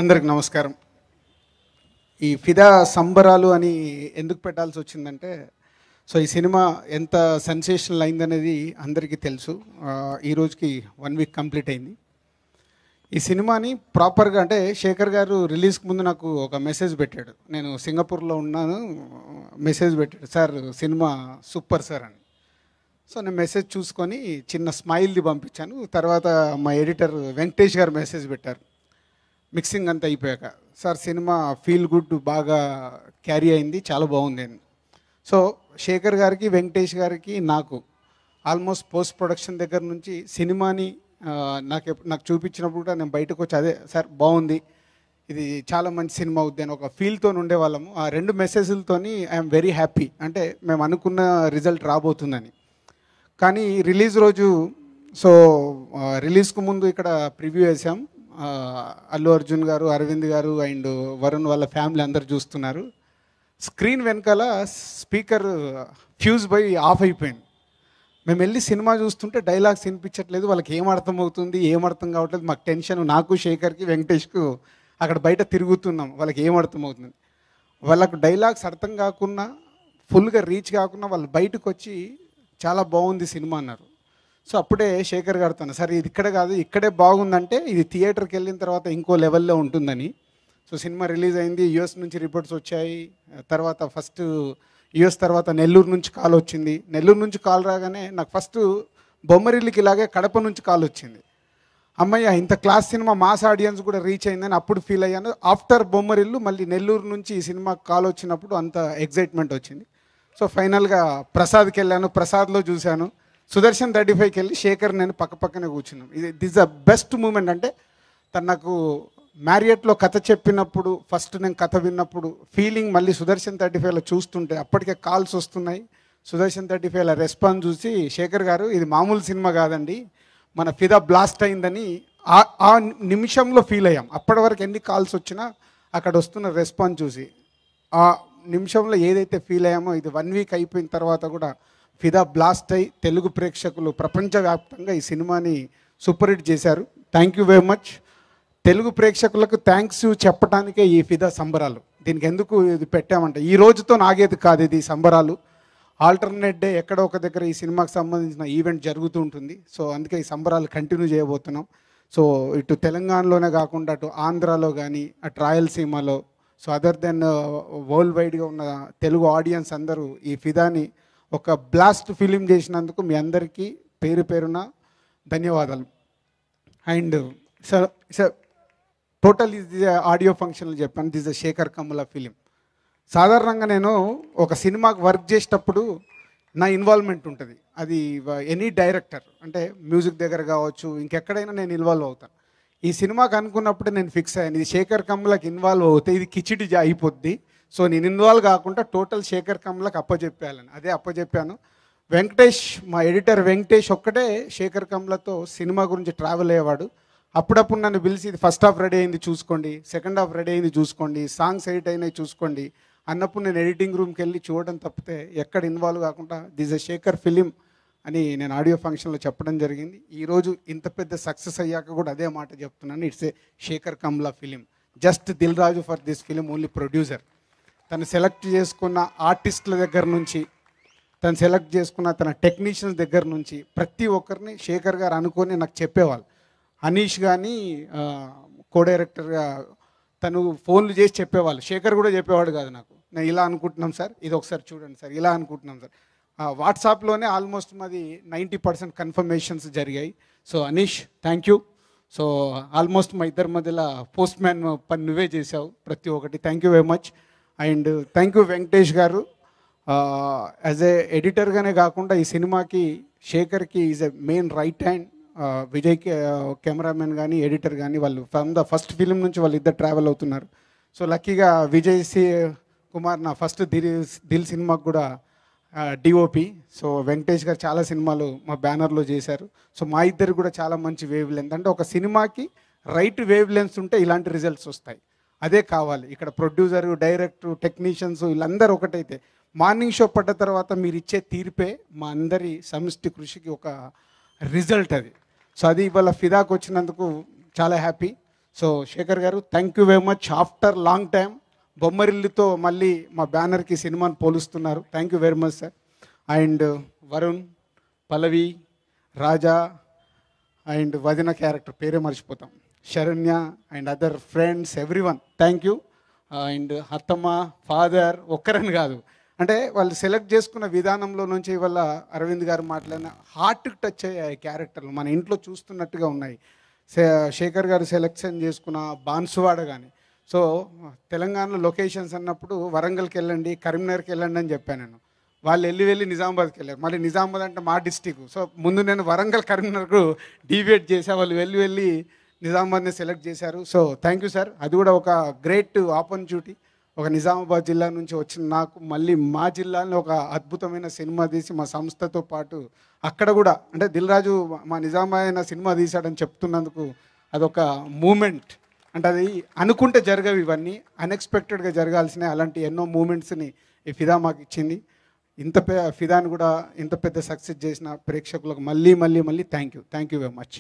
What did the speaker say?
అందరికి నమస్కారం. ఈ ఫిదా సంబరాలు అని ఎందుకు పెట్టాల్సి వచ్చిందంటే, సో ఈ సినిమా ఎంత సెన్సేషనల్ అయిందనేది అందరికీ తెలుసు. ఈ రోజుకి 1 వీక్ కంప్లీట్ అయింది. ఈ సినిమాని ప్రాపర్గా అంటే శేఖర్ గారు రిలీజ్కి ముందు నాకు ఒక మెసేజ్ పెట్టాడు. నేను సింగపూర్లో ఉన్నాను, మెసేజ్ పెట్టాడు, సార్ సినిమా సూపర్ సార్ అని. సో నేను మెసేజ్ చూసుకొని చిన్న స్మైల్ది పంపించాను. తర్వాత మా ఎడిటర్ వెంకటేష్ గారు మెసేజ్ పెట్టారు మిక్సింగ్ అంతా అయిపోయాక, సార్ సినిమా ఫీల్ గుడ్ బాగా క్యారీ అయింది, చాలా బాగుంది అని. సో శేఖర్ గారికి, వెంకటేష్ గారికి, నాకు ఆల్మోస్ట్ పోస్ట్ ప్రొడక్షన్ దగ్గర నుంచి సినిమాని నాకు చూపించినప్పుడు కూడా నేను బయటకు వచ్చి అదే సార్ బాగుంది, ఇది చాలా మంచి సినిమా అవుద్ది అని ఒక ఫీల్తో ఉండేవాళ్ళము. ఆ 2 మెసేజ్లతోని ఐఎమ్ వెరీ హ్యాపీ. అంటే మేము అనుకున్న రిజల్ట్ రాబోతుందని. కానీ రిలీజ్ రోజు, సో రిలీజ్కు ముందు ఇక్కడ ప్రివ్యూ వేసాం. అల్లు అర్జున్ గారు, అరవింద్ గారు అండ్ వరుణ్ వాళ్ళ ఫ్యామిలీ అందరు చూస్తున్నారు. స్క్రీన్ వెనకాల స్పీకర్ ఫ్యూజ్ పోయి ఆఫ్ అయిపోయింది. మేము వెళ్ళి సినిమా చూస్తుంటే డైలాగ్స్ వినిపించట్లేదు, వాళ్ళకి ఏం అర్థమవుతుంది ఏం అర్థం కావట్లేదు. మాకు టెన్షన్, నాకు శేఖర్కి వెంకటేష్కు అక్కడ బయట తిరుగుతున్నాం, వాళ్ళకి ఏం అర్థమవుతుంది. వాళ్ళకు డైలాగ్స్ అర్థం కాకుండా, ఫుల్గా రీచ్ కాకుండా వాళ్ళు బయటకు వచ్చి చాలా బాగుంది సినిమా అన్నారు. సో అప్పుడే శేఖర్ గారితో, సరే ఇది ఇక్కడ కాదు, ఇక్కడే బాగుందంటే ఇది థియేటర్కి వెళ్ళిన తర్వాత ఇంకో లెవెల్లో ఉంటుందని. సో సినిమా రిలీజ్ అయింది, యూఎస్ నుంచి రిపోర్ట్స్ వచ్చాయి. తర్వాత ఫస్ట్ యూఎస్ తర్వాత నెల్లూరు నుంచి కాల్ వచ్చింది. నెల్లూరు నుంచి కాల్ రాగానే నాకు ఫస్ట్ బొమ్మరిల్లుకి ఇలాగే కడప నుంచి కాల్ వచ్చింది. అమ్మయ్య ఇంత క్లాస్ సినిమా మాస్ ఆడియన్స్ కూడా రీచ్ అయిందని అప్పుడు ఫీల్ అయ్యాను. ఆఫ్టర్ బొమ్మరిల్లు మళ్ళీ నెల్లూరు నుంచి ఈ సినిమా కాల్ వచ్చినప్పుడు అంత ఎగ్జైట్మెంట్ వచ్చింది. సో ఫైనల్గా ప్రసాద్కి వెళ్ళాను, ప్రసాద్లో చూశాను. సుదర్శన్ 35కి వెళ్ళి శేఖర్ నేను పక్కనే కూర్చున్నాం. This the best moment. అంటే తను నాకు మ్యారియట్లో కథ చెప్పినప్పుడు, ఫస్ట్ నేను కథ విన్నప్పుడు ఫీలింగ్ మళ్ళీ సుదర్శన్ 35లో చూస్తుంటే అప్పటికే కాల్స్ వస్తున్నాయి. సుదర్శన్ 35లో రెస్పాన్స్ చూసి, శేఖర్ గారు ఇది మామూలు సినిమా కాదండి, మన ఫిదా బ్లాస్ట్ అయిందని ఆ నిమిషంలో ఫీల్ అయ్యాం. అప్పటి వరకు ఎన్ని కాల్స్ వచ్చినా అక్కడ వస్తున్న రెస్పాన్స్ చూసి ఆ నిమిషంలో ఏదైతే ఫీల్ అయ్యామో, ఇది 1 వీక్ అయిపోయిన తర్వాత కూడా ఫిదా బ్లాస్ట్ అయి తెలుగు ప్రేక్షకులు ప్రపంచవ్యాప్తంగా ఈ సినిమాని సూపర్ హిట్ చేశారు. Thank you very much. Telugu ప్రేక్షకులకు థ్యాంక్స్ చెప్పడానికే ఈ ఫిదా సంబరాలు. దీనికి ఎందుకు ఇది పెట్టామంటే, ఈ రోజుతో ఆగేది కాదు ఇది సంబరాలు. ఆల్టర్నేట్ డే ఎక్కడో ఒక దగ్గర ఈ సినిమాకి సంబంధించిన ఈవెంట్ జరుగుతూ ఉంటుంది. సో అందుకే ఈ సంబరాలు కంటిన్యూ చేయబోతున్నాం. సో ఇటు తెలంగాణలోనే కాకుండా అటు ఆంధ్రాలో కానీ, అటు రాయలసీమలో, సో అదర్ దెన్ వరల్డ్ వైడ్గా ఉన్న తెలుగు ఆడియన్స్ అందరూ ఈ ఫిదాని ఒక బ్లాస్ట్ ఫిలిం చేసినందుకు మీ అందరికీ పేరు పేరున ధన్యవాదాలు. అండ్ సార్ టోటల్ ఇది ఆడియో ఫంక్షన్లు చెప్పాను, this the Sekhar Kammula film. సాధారణంగా నేను ఒక సినిమాకి వర్క్ చేసేటప్పుడు నా ఇన్వాల్వ్మెంట్ ఉంటుంది. అది ఎనీ డైరెక్టర్ అంటే మ్యూజిక్ దగ్గర కావచ్చు, ఇంకెక్కడైనా నేను ఇన్వాల్వ్ అవుతాను. ఈ సినిమాకి అనుకున్నప్పుడు నేను ఫిక్స్ అయ్యాను, ఇది శేఖర్ కమ్ములకి ఇన్వాల్వ్ అవుతే ఇది కిచిడి అయిపోద్ది. సో నేను ఇన్వాల్వ్ కాకుండా టోటల్ శేఖర్ కమ్ములకు అప్పచెప్పేయాలని అదే అప్పచెప్పాను. వెంకటేష్, మా ఎడిటర్ వెంకటేష్ ఒక్కటే శేఖర్ కమ్ములతో సినిమా గురించి ట్రావెల్ అయ్యేవాడు. అప్పుడప్పుడు నన్ను పిలిచి ఇది ఫస్ట్ హాఫ్ రెడీ అయింది చూసుకోండి, సెకండ్ హాఫ్ రెడీ అయింది చూసుకోండి, సాంగ్స్ ఎడిట్ అయినాయి చూసుకోండి అన్నప్పుడు నేను ఎడిటింగ్ రూమ్కి వెళ్ళి చూడడం తప్పితే ఎక్కడ ఇన్వాల్వ్ కాకుండా దిస్ ఎ శేఖర్ ఫిలిం అని నేను ఆడియో ఫంక్షన్లో చెప్పడం జరిగింది. ఈరోజు ఇంత పెద్ద సక్సెస్ అయ్యాక కూడా అదే మాట చెప్తున్నాను, it's a Sekhar Kammula film. Just Dil Raju for this film only producer. తను సెలెక్ట్ చేసుకున్న ఆర్టిస్టుల దగ్గర నుంచి, తను సెలెక్ట్ చేసుకున్న తన టెక్నీషియన్స్ దగ్గర నుంచి ప్రతి ఒక్కరిని శేఖర్ గారు అనుకొని నాకు చెప్పేవాళ్ళు. అనీష్ కానీ కో డైరెక్టర్గా తను ఫోన్లు చేసి చెప్పేవాళ్ళు. శేఖర్ కూడా చెప్పేవాడు కాదు నాకు, నేను ఇలా అనుకుంటున్నాం సార్, ఇది ఒకసారి చూడండి సార్, ఇలా అనుకుంటున్నాం సార్. వాట్సాప్లోనే ఆల్మోస్ట్ మాది 90% కన్ఫర్మేషన్స్ జరిగాయి. So Anish thank you. So almost మా ఇద్దరి మధ్యలో పోస్ట్ మ్యాన్ పని నువ్వే చేసావు ప్రతి ఒక్కటి. Thank you very much. And thank you Venkatesh garu. As a ఎడిటర్గానే కాకుండా ఈ సినిమాకి శేఖర్కి is a main right hand. విజయ్కి కెమెరామెన్ కానీ ఎడిటర్ కానీ వాళ్ళు ఫ్రమ్ ద ఫస్ట్ ఫిలిం నుంచి వాళ్ళు ఇద్దరు ట్రావెల్ అవుతున్నారు. సో లక్కీగా విజయ్ కుమార్ నా ఫస్ట్ దిల్ సినిమాకు కూడా డిఓపి. సో వెంకటేష్ గారు చాలా సినిమాలు మా బ్యానర్లో చేశారు. సో మా ఇద్దరు కూడా చాలా మంచి వేవ్ లెంత్. అంటే ఒక సినిమాకి రైట్ వేవ్ లెన్స్ ఉంటే ఇలాంటి రిజల్ట్స్ వస్తాయి. అదే కావాలి. ఇక్కడ ప్రొడ్యూసరు, డైరెక్టరు, టెక్నీషియన్స్ వీళ్ళందరూ ఒకటైతే మార్నింగ్ షో పడ్డ తర్వాత మీరు ఇచ్చే తీర్పే మా అందరి సమిష్టి కృషికి ఒక రిజల్ట్ అది. సో అది ఇవాళ ఫిదాకు వచ్చినందుకు చాలా happy. So Shekhar garu thank you very much. After long time బొమ్మరిల్లుతో మళ్ళీ మా బ్యానర్కి సినిమాని పోలుస్తున్నారు. Thank you very much sir. And Varun, Pallavi, Raja and వదిన క్యారెక్టర్ పేరే మర్చిపోతాం, Saranya and other friends everyone thank you. And అత్తమ్మ, ఫాదర్ ఒక్కరని కాదు, అంటే వాళ్ళు సెలెక్ట్ చేసుకున్న విధానంలో నుంచి ఇవాళ అరవింద్ గారు మాట్లాడిన హార్ట్కి టచ్ అయ్యే క్యారెక్టర్లు మన ఇంట్లో చూస్తున్నట్టుగా ఉన్నాయి. శేఖర్ గారు సెలెక్షన్ చేసుకున్న బాన్సువాడ కానీ, సో తెలంగాణలో లొకేషన్స్ అన్నప్పుడు వరంగల్కి వెళ్ళండి, కరీంనగర్కి వెళ్ళండి అని చెప్పాను నేను. వాళ్ళు వెళ్ళి నిజామాబాద్కి వెళ్ళారు. మళ్ళీ నిజామాబాద్ అంటే మా డిస్టిక్, సో ముందు నేను వరంగల్ కరీంనగర్కు డీవియేట్ చేసా, వాళ్ళు వెళ్ళి నిజామాబాద్ని సెలెక్ట్ చేశారు. So thank you sir. అది కూడా ఒక గ్రేట్ ఆపర్చునిటీ. ఒక నిజామాబాద్ జిల్లా నుంచి వచ్చిన నాకు మళ్ళీ మా జిల్లాలో ఒక అద్భుతమైన సినిమా తీసి మా సంస్థతో పాటు అక్కడ కూడా అంటే దిల్ రాజు మా నిజామాబాద్ సినిమా తీశాడని చెప్తున్నందుకు అదొక మూమెంట్. అంటే అది అనుకుంటే జరగవు, ఇవన్నీ అన్ఎక్స్పెక్టెడ్గా జరగాల్సినవి. అలాంటి ఎన్నో మూమెంట్స్ని ఈ ఫిదా మాకు ఇచ్చింది. ఫిదాని కూడా ఇంత పెద్ద సక్సెస్ చేసిన ప్రేక్షకులకు మళ్ళీ థ్యాంక్ యూ వెరీ మచ్.